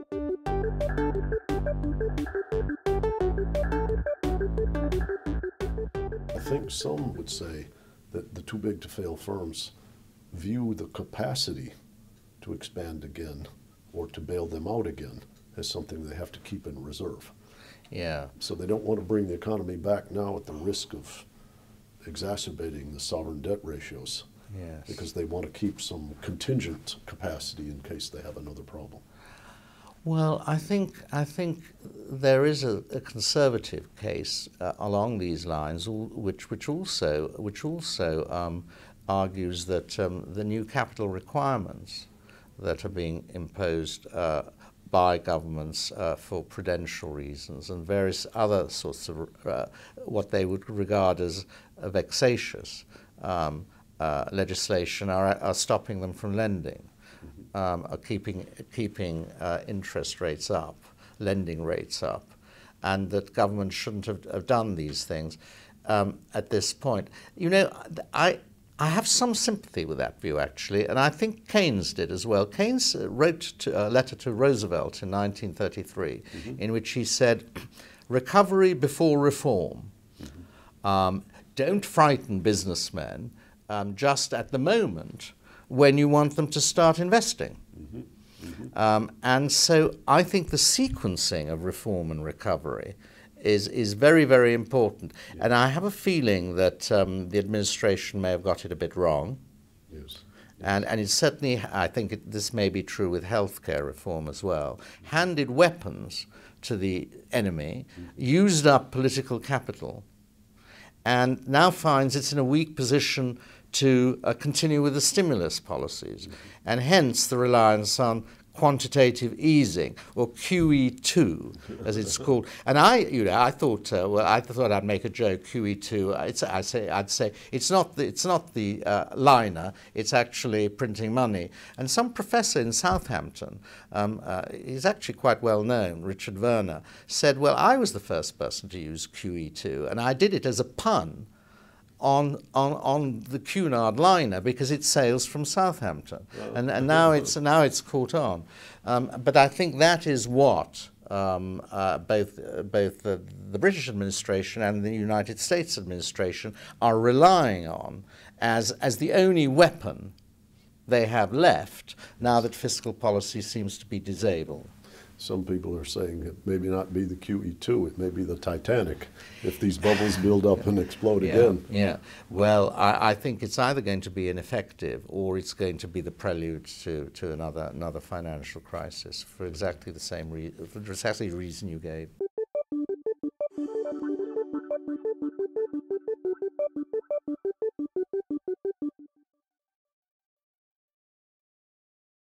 I think some would say that the too big to fail firms view the capacity to expand again or to bail them out again as something they have to keep in reserve. Yeah. So they don't want to bring the economy back now at the risk of exacerbating the sovereign debt ratios. Yes. Because they want to keep some contingent capacity in case they have another problem. Well, I think there is a conservative case along these lines, which also argues that the new capital requirements that are being imposed by governments for prudential reasons and various other sorts of what they would regard as vexatious legislation are stopping them from lending. Are keeping interest rates up, lending rates up, and that government shouldn't have done these things at this point. You know, I have some sympathy with that view, actually, and I think Keynes did as well. Keynes wrote a letter to Roosevelt in 1933 in which he said, recovery before reform. Don't frighten businessmen just at the moment when you want them to start investing. And so I think the sequencing of reform and recovery is very, very important. Yeah. And I have a feeling that the administration may have got it a bit wrong. Yes. And it's certainly, I think this may be true with healthcare reform as well, handed weapons to the enemy, used up political capital, and now finds it's in a weak position to continue with the stimulus policies, and hence the reliance on quantitative easing, or QE2, as it's called. And I thought I'd make a joke. QE2. I'd say it's not the liner. It's actually printing money. And some professor in Southampton, he's actually quite well known, Richard Werner, said, "Well, I was the first person to use QE2, and I did it as a pun on the Cunard liner because it sails from Southampton, and now it's caught on." But I think that is what both the British administration and the United States administration are relying on as the only weapon they have left now that fiscal policy seems to be disabled. Some people are saying it maybe not be the QE2, it may be the Titanic, if these bubbles build up and explode again. Yeah, well, I think it's either going to be ineffective or it's going to be the prelude to another financial crisis for exactly the reason you gave.